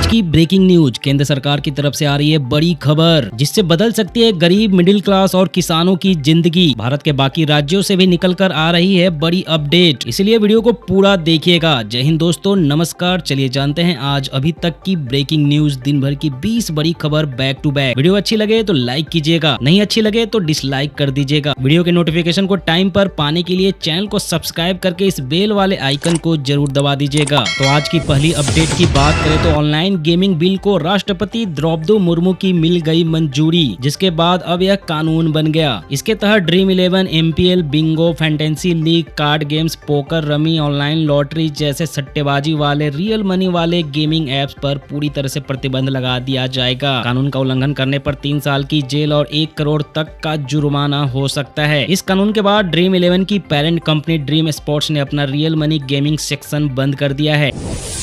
आज की breaking news केंद्र सरकार की तरफ से आ रही है बड़ी खबर, जिससे बदल सकती है गरीब, मिडिल क्लास और किसानों की जिंदगी। भारत के बाकी राज्यों से भी निकलकर आ रही है बड़ी अपडेट, इसलिए वीडियो को पूरा देखिएगा। जय हिंद दोस्तों, नमस्कार। चलिए जानते हैं आज अभी तक की ब्रेकिंग न्यूज, दिन भर की 20 बड़ी खबर बैक टू बैक। वीडियो अच्छी लगे तो लाइक कीजिएगा, नहीं अच्छी लगे तो डिसलाइक कर दीजिएगा। वीडियो के नोटिफिकेशन को टाइम पर पाने के लिए चैनल को सब्सक्राइब करके इस बेल वाले आइकन को जरूर दबा दीजिएगा। तो आज की पहली अपडेट की बात करें तो ऑनलाइन गेमिंग बिल को राष्ट्रपति द्रौपदी मुर्मू की मिल गई मंजूरी, जिसके बाद अब यह कानून बन गया। इसके तहत dream 11, MPL, Bingo, fantasy league, card games, poker, rummy, online lottery जैसे सट्टेबाजी वाले रियल मनी वाले गेमिंग एप्स पर पूरी तरह से प्रतिबंध लगा दिया जाएगा। कानून का उल्लंघन करने पर 3 साल की जेल और 1 करोड़ तक का जुर्माना हो सकता है। इस कानून के बाद ड्रीम 11 की पेरेंट कंपनी ड्रीम स्पोर्ट्स ने अपना रियल मनी गेमिंग सेक्शन बंद कर दिया है।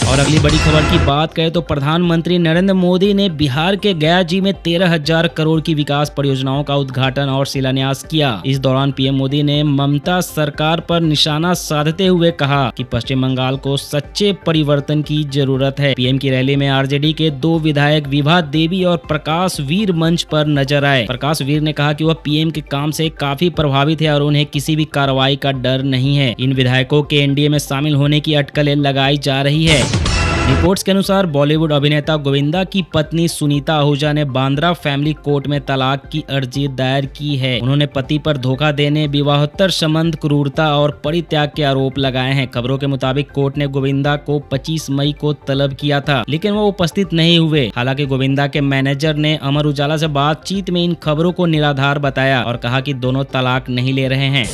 और अगली बड़ी खबर की बात करें तो प्रधानमंत्री नरेंद्र मोदी ने बिहार के गया जी में 13,000 करोड़ की विकास परियोजनाओं का उद्घाटन और शिलान्यास किया। इस दौरान पीएम मोदी ने ममता सरकार पर निशाना साधते हुए कहा कि पश्चिम बंगाल को सच्चे परिवर्तन की जरूरत है। पीएम की रैली में आरजेडी के 2 विधायक विभा देवी और प्रकाश वीर मंच पर नजर आए। प्रकाश वीर ने कहा कि वह पीएम के काम से काफी प्रभावित है और उन्हें किसी भी कार्रवाई का डर नहीं है। इन विधायकों के एनडीए में शामिल होने की अटकलें लगाई जा रही है। रिपोर्ट्स के अनुसार बॉलीवुड अभिनेता गोविंदा की पत्नी सुनीता आहूजा ने बांद्रा फैमिली कोर्ट में तलाक की अर्जी दायर की है। उन्होंने पति पर धोखा देने, विवाहोत्तर संबंध, क्रूरता और परित्याग के आरोप लगाए हैं। खबरों के मुताबिक कोर्ट ने गोविंदा को 25 मई को तलब किया था, लेकिन वो उपस्थित नहीं हुए। हालांकि गोविंदा के मैनेजर ने अमर उजाला से बातचीत में इन खबरों को निराधार बताया और कहा कि दोनों तलाक नहीं ले रहे हैं।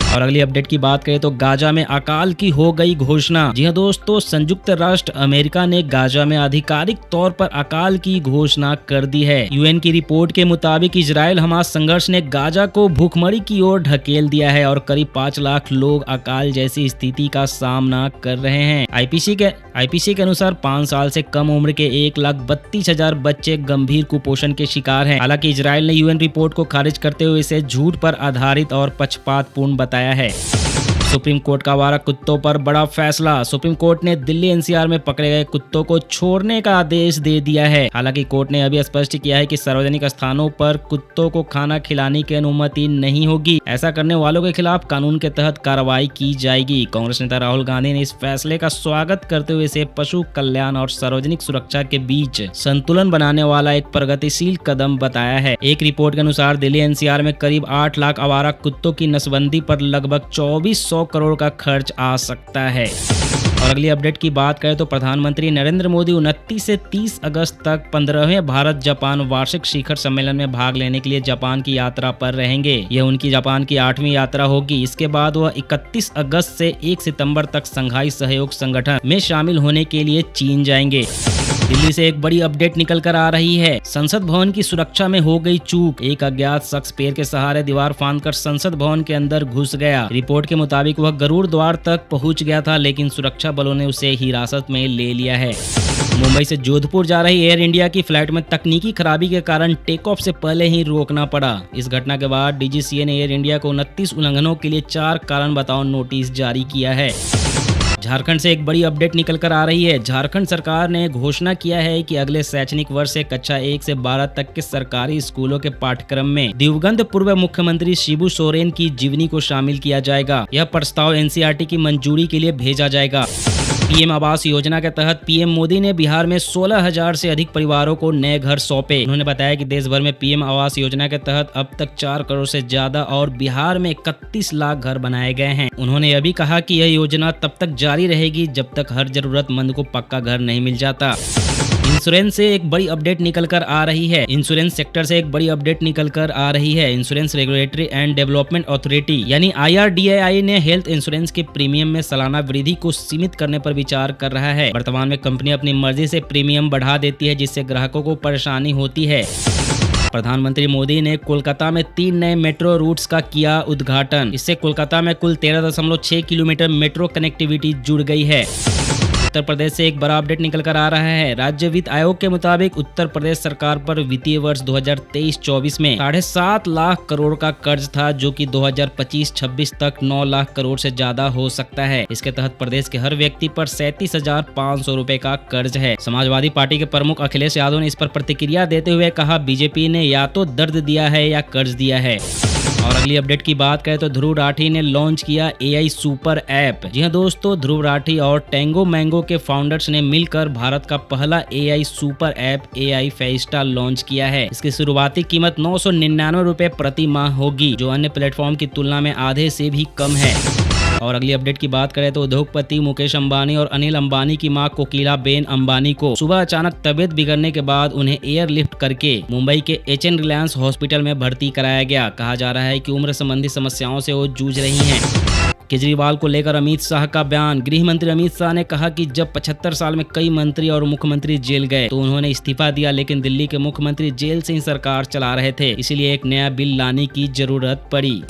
और अगली अपडेट की बात करें तो गाजा में अकाल की हो गई घोषणा। जी हाँ दोस्तों, संयुक्त राष्ट्र अमेरिका ने गाजा में आधिकारिक तौर पर अकाल की घोषणा कर दी है। यूएन की रिपोर्ट के मुताबिक इजराइल हमास संघर्ष ने गाजा को भूखमरी की ओर ढकेल दिया है और करीब 5 लाख लोग अकाल जैसी स्थिति का सामना कर रहे हैं। आईपीसी के अनुसार 5 साल से कम उम्र के 1,32,000 बच्चे गंभीर कुपोषण के शिकार हैं। हालांकि इजराइल ने यूएन रिपोर्ट को खारिज करते हुए इसे झूठ पर आधारित और पक्षपातपूर्ण बताया है। सुप्रीम कोर्ट का आवारा कुत्तों पर बड़ा फैसला। सुप्रीम कोर्ट ने दिल्ली एनसीआर में पकड़े गए कुत्तों को छोड़ने का आदेश दे दिया है। हालांकि कोर्ट ने अभी स्पष्ट किया है कि सार्वजनिक स्थानों पर कुत्तों को खाना खिलाने की अनुमति नहीं होगी। ऐसा करने वालों के खिलाफ कानून के तहत कार्रवाई की जाएगी। कांग्रेस नेता राहुल गांधी ने इस फैसले का स्वागत करते हुए इसे पशु कल्याण और सार्वजनिक सुरक्षा के बीच संतुलन बनाने वाला एक प्रगतिशील कदम बताया है। एक रिपोर्ट के अनुसार दिल्ली एनसीआर में करीब 8 लाख आवारा कुत्तों की नसबंदी पर लगभग 2400 करोड़ का खर्च आ सकता है। और अगली अपडेट की बात करें तो प्रधानमंत्री नरेंद्र मोदी 29 से 30 अगस्त तक 15वें भारत जापान वार्षिक शिखर सम्मेलन में भाग लेने के लिए जापान की यात्रा पर रहेंगे। यह उनकी जापान की 8वीं यात्रा होगी। इसके बाद वह 31 अगस्त से 1 सितंबर तक संघाई सहयोग संगठन में शामिल होने के लिए चीन जाएंगे। दिल्ली से एक बड़ी अपडेट निकल कर आ रही है। संसद भवन की सुरक्षा में हो गई चूक। एक अज्ञात शख्स पैर के सहारे दीवार फांदकर संसद भवन के अंदर घुस गया। रिपोर्ट के मुताबिक वह गरुड़ द्वार तक पहुंच गया था, लेकिन सुरक्षा बलों ने उसे हिरासत में ले लिया है। मुंबई से जोधपुर जा रही एयर इंडिया की फ्लाइट में तकनीकी खराबी के कारण टेक ऑफ से पहले ही रोकना पड़ा। इस घटना के बाद डीजीसीए ने एयर इंडिया को 29 उल्लंघनों के लिए 4 कारण बताओ नोटिस जारी किया है। झारखंड से एक बड़ी अपडेट निकल कर आ रही है। झारखंड सरकार ने घोषणा किया है कि अगले शैक्षणिक वर्ष से कक्षा 1 से 12 तक के सरकारी स्कूलों के पाठ्यक्रम में दिवंगत पूर्व मुख्यमंत्री शिबू सोरेन की जीवनी को शामिल किया जाएगा। यह प्रस्ताव एनसीईआरटी की मंजूरी के लिए भेजा जाएगा। पीएम आवास योजना के तहत पीएम मोदी ने बिहार में 16,000 से अधिक परिवारों को नए घर सौंपे। उन्होंने बताया कि देश भर में पीएम आवास योजना के तहत अब तक 4 करोड़ से ज्यादा और बिहार में 31 लाख घर बनाए गए हैं। उन्होंने यह भी कहा कि यह योजना तब तक जारी रहेगी जब तक हर जरूरतमंद को पक्का घर नहीं मिल जाता। इंश्योरेंस से एक बड़ी अपडेट निकल कर आ रही है। इंश्योरेंस सेक्टर से एक बड़ी अपडेट निकल कर आ रही है। Insurance regulatory and development authority यानी IRDAI ने हेल्थ इंश्योरेंस के प्रीमियम में सालाना वृद्धि को सीमित करने पर विचार कर रहा है। वर्तमान में कंपनी अपनी मर्जी से प्रीमियम बढ़ा देती है, जिससे ग्राहकों को परेशानी होती है। प्रधानमंत्री मोदी ने कोलकाता में 3 नए मेट्रो रूट्स का किया उद्घाटन। इससे कोलकाता में कुल 13.6 किलोमीटर मेट्रो कनेक्टिविटी जुड़ गई है। उत्तर प्रदेश से एक बड़ा अपडेट निकल कर आ रहा है। राज्य वित्त आयोग के मुताबिक उत्तर प्रदेश सरकार पर वित्तीय वर्ष 2023-24 में 7.5 लाख करोड़ का कर्ज था, जो कि 2025-26 तक 9 लाख करोड़ से ज्यादा हो सकता है। इसके तहत प्रदेश के हर व्यक्ति पर 37,500 रुपए का कर्ज है। समाजवादी पार्टी के प्रमुख अखिलेश यादव ने इस पर प्रतिक्रिया देते हुए कहा, बीजेपी ने या तो दर्द दिया है या कर्ज दिया है। और अगली अपडेट की बात करें तो ध्रुव राठी ने लॉन्च किया AI सुपर ऐप। जी हाँ दोस्तों, ध्रुव राठी और टैंगो मैंगो के फाउंडर्स ने मिलकर भारत का पहला AI super app AI Festa launch किया है। इसकी शुरुआती कीमत 999 रुपए प्रति माह होगी, जो अन्य प्लेटफॉर्म की तुलना में आधे से भी कम है। और अगली अपडेट की बात करें तो उद्योगपति मुकेश अंबानी और अनिल अंबानी की मां कोकिला बेन अंबानी को सुबह अचानक तबीयत बिगड़ने के बाद उन्हें एयरलिफ्ट करके मुंबई के HN रिलायंस हॉस्पिटल में भर्ती कराया गया। कहा जा रहा है कि उम्र संबंधी समस्याओं से वो जूझ रही हैं। केजरीवाल को लेकर अमित शाह का बयान। गृह मंत्री अमित शाह ने कहा कि जब 75 साल में कई मंत्री और मुख्यमंत्री जेल गए तो उन्होंने इस्तीफा दिया, लेकिन दिल्ली के मुख्यमंत्री जेल से ही सरकार चला रहे थे, इसीलिए एक नया बिल लाने की जरूरत पड़ी।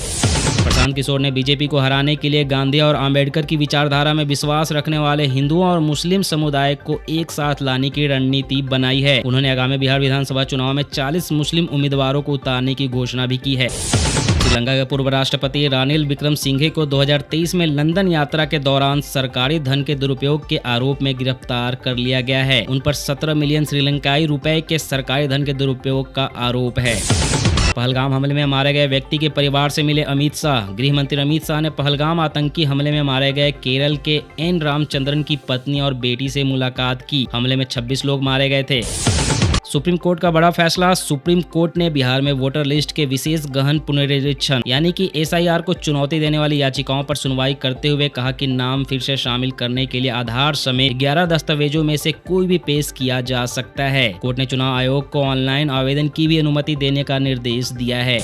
प्रशांत किशोर ने बीजेपी को हराने के लिए गांधी और आम्बेडकर की विचारधारा में विश्वास रखने वाले हिंदुओं और मुस्लिम समुदाय को एक साथ लाने की रणनीति बनाई है। उन्होंने आगामी बिहार विधानसभा चुनाव में 40 मुस्लिम उम्मीदवारों को उतारने की घोषणा भी की है। श्रीलंका के पूर्व राष्ट्रपति रानिल विक्रमसिंघे को 2023 में लंदन यात्रा के दौरान सरकारी धन के दुरुपयोग के आरोप में गिरफ्तार कर लिया गया है। उन पर 17 मिलियन श्रीलंकाई रुपए के सरकारी धन के दुरुपयोग का आरोप है। पहलगाम हमले में मारे गए व्यक्ति के परिवार से मिले अमित शाह। गृह मंत्री अमित शाह ने पहलगाम आतंकी हमले में मारे गए केरल के N रामचंद्रन की पत्नी और बेटी से मुलाकात की। हमले में 26 लोग मारे गए थे। सुप्रीम कोर्ट का बड़ा फैसला। सुप्रीम कोर्ट ने बिहार में वोटर लिस्ट के विशेष गहन पुनरीक्षण यानी कि SIR को चुनौती देने वाली याचिकाओं पर सुनवाई करते हुए कहा कि नाम फिर से शामिल करने के लिए आधार समेत 11 दस्तावेजों में से कोई भी पेश किया जा सकता है। कोर्ट ने चुनाव आयोग को ऑनलाइन आवेदन की भी अनुमति देने का निर्देश दिया है।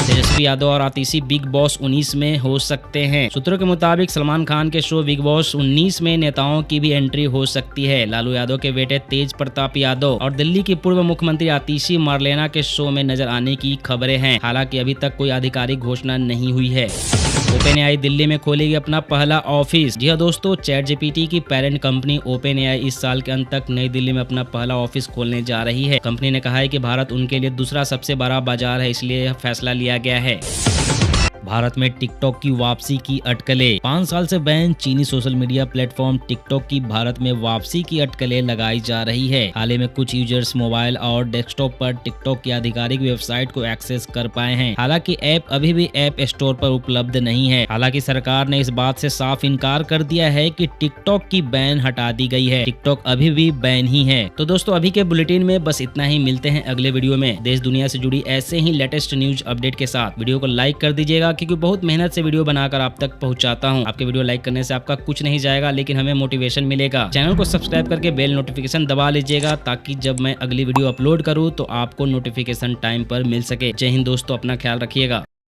तेजस्वी यादव और आतिशी बिग बॉस 19 में हो सकते हैं। सूत्रों के मुताबिक सलमान खान के शो बिग बॉस 19 में नेताओं की भी एंट्री हो सकती है। लालू यादव के बेटे तेज प्रताप यादव और दिल्ली की पूर्व मुख्यमंत्री आतिशी मार्लेना के शो में नजर आने की खबरें हैं। हालांकि अभी तक कोई आधिकारिक घोषणा नहीं हुई है। OpenAI दिल्ली में खोलेगी अपना पहला ऑफिस। जी हाँ दोस्तों, ChatGPT की पेरेंट कंपनी OpenAI इस साल के अंत तक नई दिल्ली में अपना पहला ऑफिस खोलने जा रही है। कंपनी ने कहा है कि भारत उनके लिए दूसरा सबसे बड़ा बाजार है, इसलिए यह फैसला लिया गया है। भारत में टिकटॉक की वापसी की अटकलें। 5 साल से बैन चीनी सोशल मीडिया प्लेटफॉर्म टिकटॉक की भारत में वापसी की अटकलें लगाई जा रही है। हाल ही में कुछ यूजर्स मोबाइल और डेस्कटॉप पर टिकटॉक की आधिकारिक वेबसाइट को एक्सेस कर पाए हैं। हालांकि ऐप अभी भी ऐप स्टोर पर उपलब्ध नहीं है। हालांकि सरकार ने इस बात से साफ इनकार कर दिया है कि टिकटॉक की बैन हटा दी गई है। टिकटॉक अभी भी बैन ही है। तो दोस्तों, अभी के बुलेटिन में बस इतना ही। मिलते हैं अगले वीडियो में देश दुनिया से जुड़ी ऐसे ही लेटेस्ट न्यूज अपडेट के साथ। वीडियो को लाइक कर दीजिएगा, क्योंकि बहुत मेहनत से वीडियो बनाकर आप तक पहुंचाता हूं। आपके वीडियो लाइक करने से आपका कुछ नहीं जाएगा, लेकिन हमें मोटिवेशन मिलेगा। चैनल को सब्सक्राइब करके बेल नोटिफिकेशन दबा लीजिएगा, ताकि जब मैं अगली वीडियो अपलोड करूं तो आपको नोटिफिकेशन टाइम पर मिल सके। जय हिंद दोस्तों, अपना ख्याल रखिएगा।